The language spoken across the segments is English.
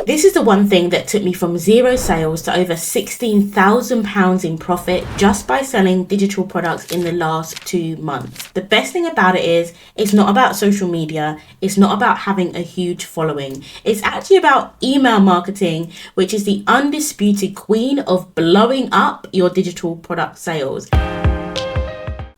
This is the one thing that took me from 0 sales to over £16,000 in profit just by selling digital products in the last 2 months. The best thing about it is it's not about social media. It's not about having a huge following. It's actually about email marketing, which is the undisputed queen of blowing up your digital product sales.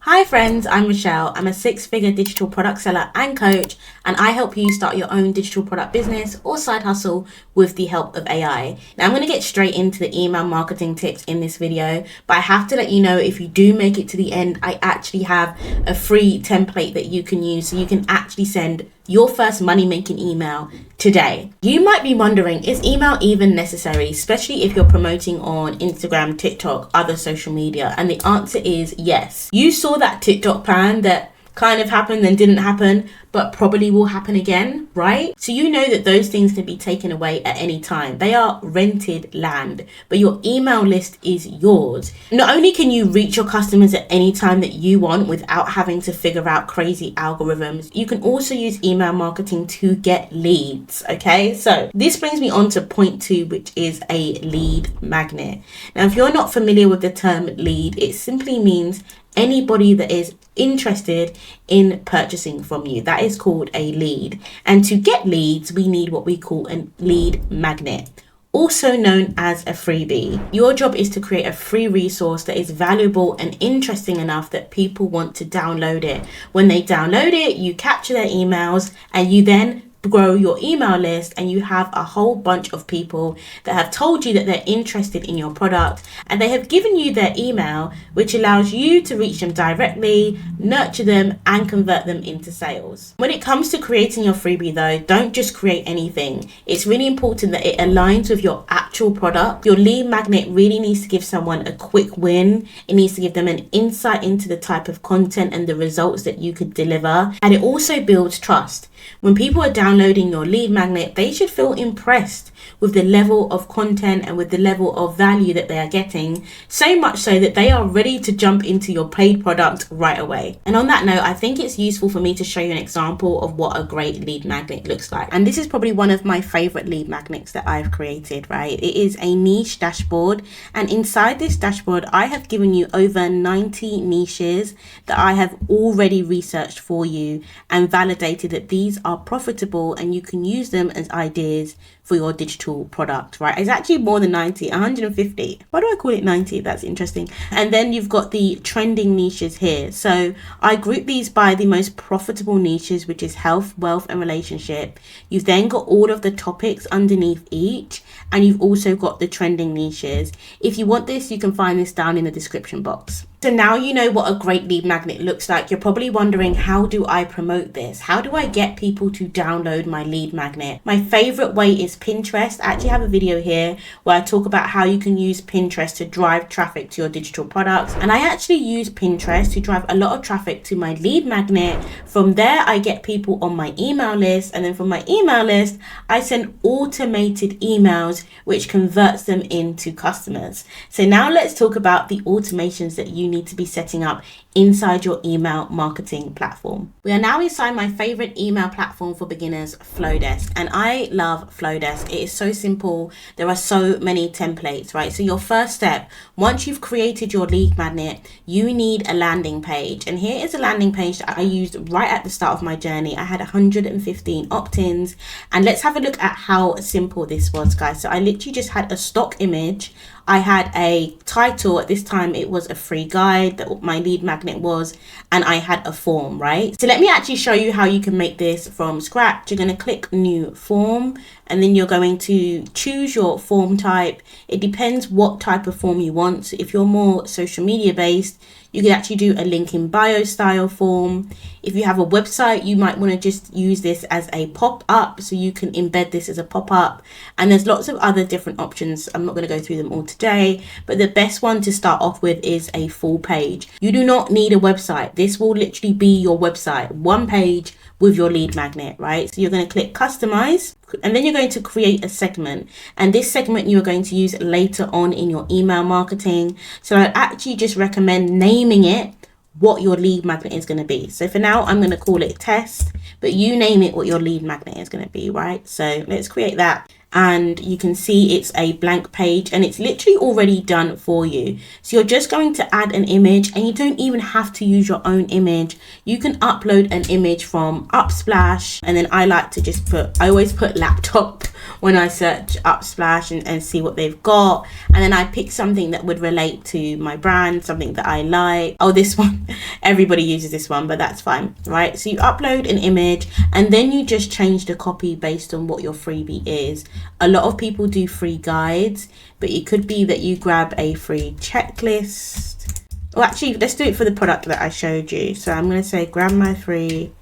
Hi friends, I'm Michelle. I'm a 6-figure digital product seller and coach, and I help you start your own digital product business or side hustle with the help of AI. Now I'm going to get straight into the email marketing tips in this video, but I have to let you know, if you do make it to the end, I actually have a free template that you can use so you can actually send your first money-making email today. You might be wondering, is email even necessary, especially if you're promoting on Instagram, TikTok, other social media? And the answer is yes. You saw that TikTok plan that kind of happened and didn't happen, but probably will happen again, right? So you know that those things can be taken away at any time. They are rented land, but your email list is yours. Not only can you reach your customers at any time that you want without having to figure out crazy algorithms, you can also use email marketing to get leads, okay? So this brings me on to point 2, which is a lead magnet. Now, if you're not familiar with the term lead, it simply means anybody that is interested in purchasing from you. That is called a lead. And to get leads, we need what we call a lead magnet, also known as a freebie. Your job is to create a free resource that is valuable and interesting enough that people want to download it. When they download it, you capture their emails and you then grow your email list, and you have a whole bunch of people that have told you that they're interested in your product, and they have given you their email, which allows you to reach them directly, nurture them, and convert them into sales. When it comes to creating your freebie though, don't just create anything. It's really important that it aligns with your actual product. Your lead magnet really needs to give someone a quick win. It needs to give them an insight into the type of content and the results that you could deliver, and it also builds trust. When people are downloading your lead magnet, they should feel impressed with the level of content and with the level of value that they are getting, so much so that they are ready to jump into your paid product right away. And on that note, I think it's useful for me to show you an example of what a great lead magnet looks like. And this is probably one of my favorite lead magnets that I've created, right? It is a niche dashboard, and inside this dashboard, I have given you over 90 niches that I have already researched for you and validated that these are profitable and you can use them as ideas for your digital product, right? It's actually more than 90, 150. Why do I call it 90? That's interesting. And then you've got the trending niches here. So I group these by the most profitable niches, which is health, wealth, and relationship. You've then got all of the topics underneath each, and you've also got the trending niches. If you want this, you can find this down in the description box. So now you know what a great lead magnet looks like. You're probably wondering, how do I promote this? How do I get people to download my lead magnet? My favorite way is Pinterest. I actually have a video here where I talk about how you can use Pinterest to drive traffic to your digital products. And I actually use Pinterest to drive a lot of traffic to my lead magnet. From there, I get people on my email list. And then from my email list, I send automated emails, which converts them into customers. So now let's talk about the automations that you need to be setting up inside your email marketing platform. We are now inside my favorite email platform for beginners, Flowdesk, and I love Flowdesk. It is so simple. There are so many templates, right? So your first step, once you've created your lead magnet, you need a landing page, and here is a landing page that I used right at the start of my journey. I had 115 opt-ins, and let's have a look at how simple this was, guys. So I literally just had a stock image. I had a title. At this time it was a free guide that my lead magnet was, and I had a form, right? So let me actually show you how you can make this from scratch. You're going to click new form, and then you're going to choose your form type. It depends what type of form you want. So if you're more social media based, you can actually do a link in bio style form. If you have a website, you might want to just use this as a pop-up, so you can embed this as a pop-up. And there's lots of other different options. I'm not going to go through them all today, but the best one to start off with is a full page. You do not need a website. This will literally be your website, one page with your lead magnet, right? So you're going to click customize, and then you're going to create a segment, and this segment you're going to use later on in your email marketing. So I actually just recommend naming it what your lead magnet is going to be. So for now, I'm going to call it test, but you name it what your lead magnet is going to be, right? So let's create that. and you can see it's a blank page and it's literally already done for you. So you're just going to add an image, and you don't even have to use your own image. You can upload an image from Upsplash, and then I like to just I always put laptop when I search Upsplash and see what they've got, and then I pick something that would relate to my brand, something that I like. Oh, this one, everybody uses this one, but that's fine, right? So you upload an image, and then you just change the copy based on what your freebie is. A lot of people do free guides, but it could be that you grab a free checklist. Well, actually, let's do it for the product that I showed you. So I'm going to say grab my free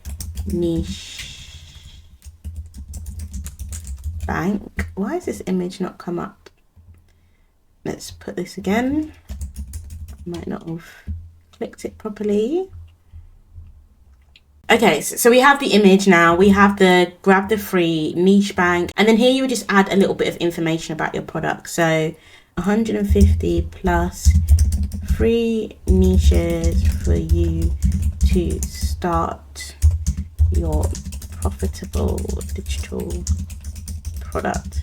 niche bank. Why has this image not come up? Let's put this again. Might not have clicked it properly. Okay, so we have the image now. We have the grab the free niche bank, and then here you would just add a little bit of information about your product. So 150 plus free niches for you to start your profitable digital product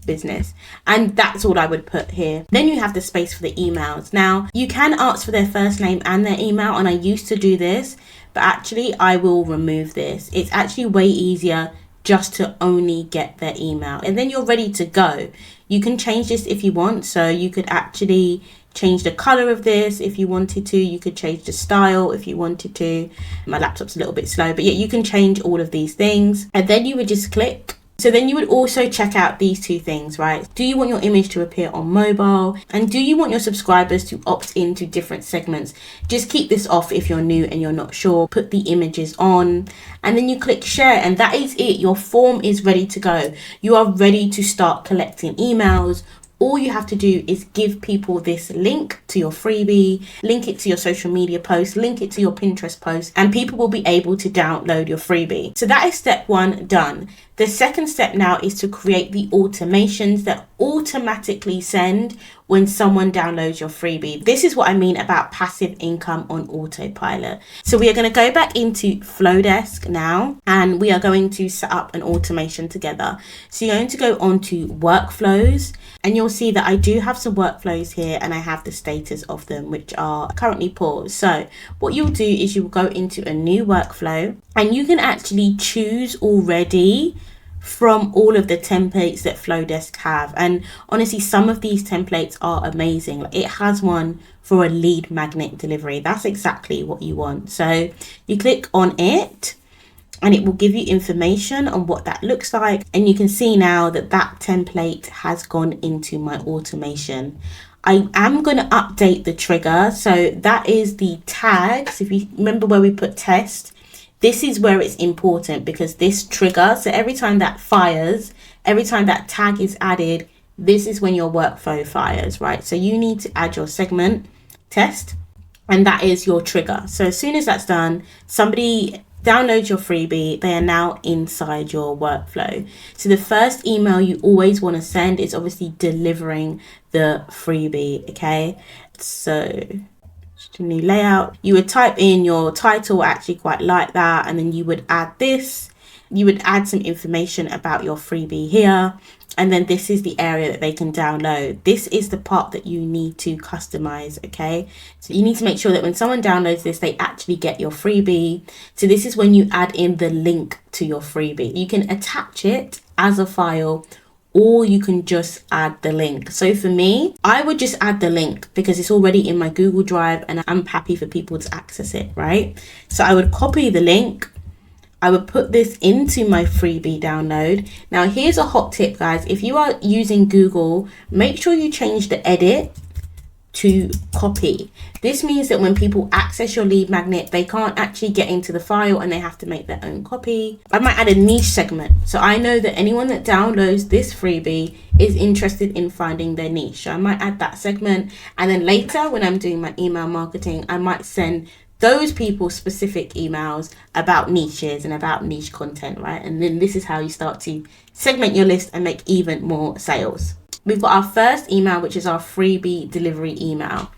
business, and that's all I would put here. Then you have the space for the emails. Now you can ask for their first name and their email, and I used to do this, but actually I will remove this. It's actually way easier just to only get their email, and then you're ready to go. You can change this if you want, so you could actually change the color of this if you wanted to. You could change the style if you wanted to. My laptop's a little bit slow, but yeah, you can change all of these things, and then you would just click. So then you would also check out these two things, right? Do you want your image to appear on mobile? And do you want your subscribers to opt into different segments? Just keep this off if you're new and you're not sure. Put the images on, and then you click share, and that is it. Your form is ready to go. You are ready to start collecting emails. All you have to do is give people this link to your freebie, link it to your social media post, link it to your Pinterest post, and people will be able to download your freebie. So that is step one done. The second step now is to create the automations that automatically send when someone downloads your freebie. This is what I mean about passive income on autopilot. So we are going to go back into Flowdesk now, and we are going to set up an automation together. So you're going to go on to workflows, and you'll see that I do have some workflows here, and I have the status of them, which are currently paused. So what you'll do is you will go into a new workflow, and you can actually choose already from all of the templates that Flowdesk have. And honestly, some of these templates are amazing. Like, it has one for a lead magnet delivery. That's exactly what you want. So you click on it, and it will give you information on what that looks like. And you can see now that that template has gone into my automation. I am going to update the trigger. So that is the tags. If you remember where we put test, this is where it's important, because this trigger, so every time that fires, every time that tag is added, this is when your workflow fires, right? So you need to add your segment test, and that is your trigger. So as soon as that's done, somebody downloads your freebie, they are now inside your workflow. So the first email you always want to send is obviously delivering the freebie, okay? So a new layout, you would type in your title. I actually quite like that, and then you would add this. You would add some information about your freebie here, and then this is the area that they can download. This is the part that you need to customize, okay? So you need to make sure that when someone downloads this, they actually get your freebie. So this is when you add in the link to your freebie. You can attach it as a file, or you can just add the link. So for me, I would just add the link because it's already in my Google Drive and I'm happy for people to access it, right? So I would copy the link. I would put this into my freebie download. Now here's a hot tip, guys. If you are using Google, make sure you change the edit to copy. This means that when people access your lead magnet, they can't actually get into the file and they have to make their own copy. I might add a niche segment. So I know that anyone that downloads this freebie is interested in finding their niche. So I might add that segment. And then later when I'm doing my email marketing, I might send those people specific emails about niches and about niche content, right? And then this is how you start to segment your list and make even more sales. We've got our first email, which is our freebie delivery email.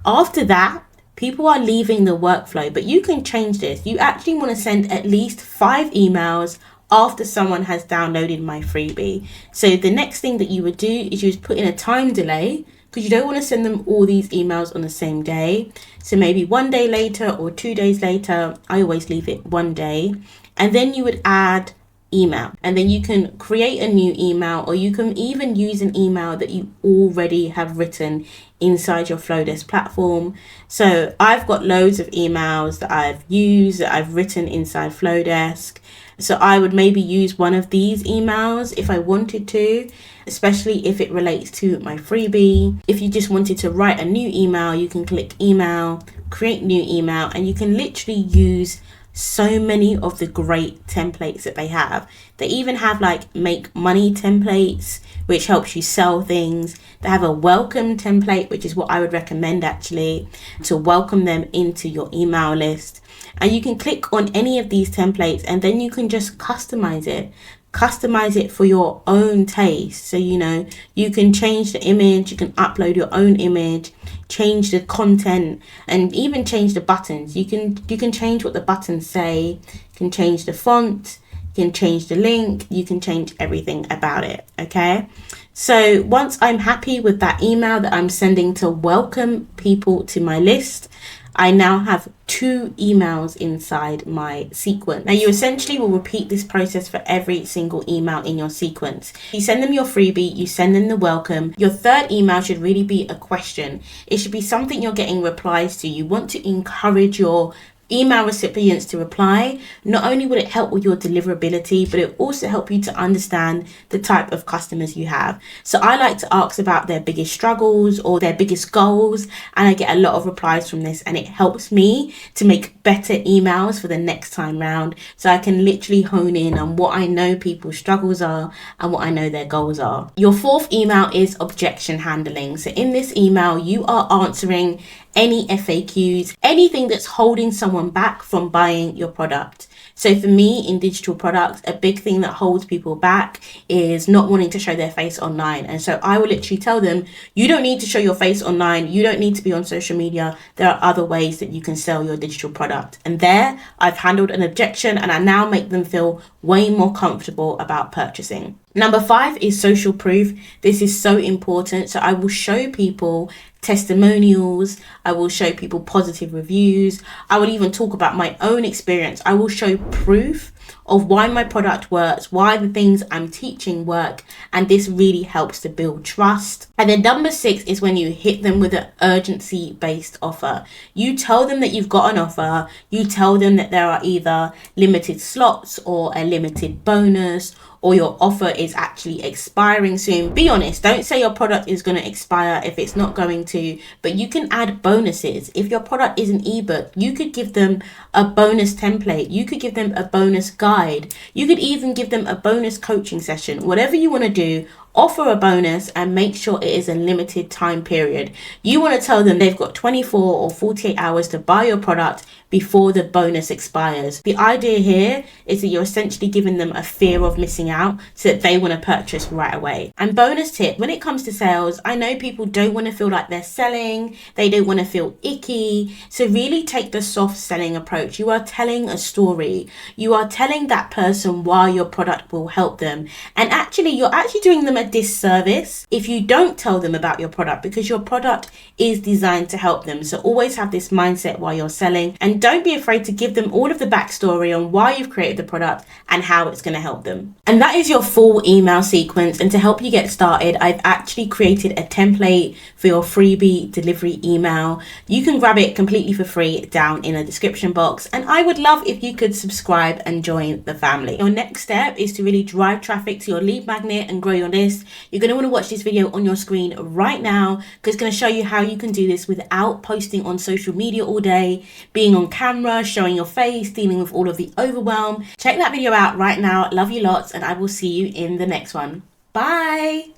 After that, people are leaving the workflow, but you can change this. You actually want to send at least 5 emails after someone has downloaded my freebie. So the next thing that you would do is you would put in a time delay, because you don't want to send them all these emails on the same day. So maybe 1 day later or 2 days later. I always leave it 1 day. And then you would add email, and then you can create a new email, or you can even use an email that you already have written inside your Flowdesk platform. So I've got loads of emails that I've used, that I've written inside Flowdesk. So I would maybe use one of these emails if I wanted to, especially if it relates to my freebie. If you just wanted to write a new email, you can click email, create new email, and you can literally use so many of the great templates that they have. They even have like make money templates, which helps you sell things. They have a welcome template, which is what I would recommend actually, to welcome them into your email list. And you can click on any of these templates, and then you can just customize it for your own taste. So, you can change the image, you can upload your own image, change the content, and even change the buttons. You can change what the buttons say, you can change the font, you can change the link, you can change everything about it. Okay. So once I'm happy with that email that I'm sending to welcome people to my list, I now have 2 emails inside my sequence. Now you essentially will repeat this process for every single email in your sequence. You send them your freebie, you send them the welcome. Your third email should really be a question. It should be something you're getting replies to. You want to encourage your email recipients to reply. Not only will it help with your deliverability, but it also help you to understand the type of customers you have. So I like to ask about their biggest struggles or their biggest goals, and I get a lot of replies from this, and it helps me to make better emails for the next time round, so I can literally hone in on what I know people's struggles are and what I know their goals are. Your fourth email is objection handling. So in this email, you are answering any FAQs, anything that's holding someone back from buying your product. So for me, in digital products, a big thing that holds people back is not wanting to show their face online. And so I will literally tell them, you don't need to show your face online. You don't need to be on social media. There are other ways that you can sell your digital product. And there, I've handled an objection, and I now make them feel way more comfortable about purchasing. Number 5 is social proof. This is so important. So I will show people testimonials. I will show people positive reviews. I will even talk about my own experience. I will show proof of why my product works, why the things I'm teaching work, and this really helps to build trust. And then number 6 is when you hit them with an urgency-based offer. You tell them that you've got an offer. You tell them that there are either limited slots or a limited bonus, or your offer is actually expiring soon. Be honest, don't say your product is going to expire if it's not going to, but you can add bonuses. If your product is an ebook, you could give them a bonus template. You could give them a bonus guide. You could even give them a bonus coaching session. Whatever you want to do, offer a bonus and make sure it is a limited time period. You want to tell them they've got 24 or 48 hours to buy your product before the bonus expires. The idea here is that you're essentially giving them a fear of missing out so that they want to purchase right away. And bonus tip, when it comes to sales, I know people don't want to feel like they're selling. They don't want to feel icky. So really take the soft selling approach. You are telling a story. You are telling that person why your product will help them. And actually, you're actually doing them a disservice if you don't tell them about your product, because your product is designed to help them. So always have this mindset while you're selling, and don't be afraid to give them all of the backstory on why you've created the product and how it's going to help them. And that is your full email sequence. And to help you get started, I've actually created a template for your freebie delivery email. You can grab it completely for free down in the description box, and I would love if you could subscribe and join the family. Your next step is to really drive traffic to your lead magnet and grow your list. You're going to want to watch this video on your screen right now, because it's going to show you how you can do this without posting on social media all day, being on camera, showing your face, dealing with all of the overwhelm. Check that video out right now. Love you lots, and I will see you in the next one. Bye.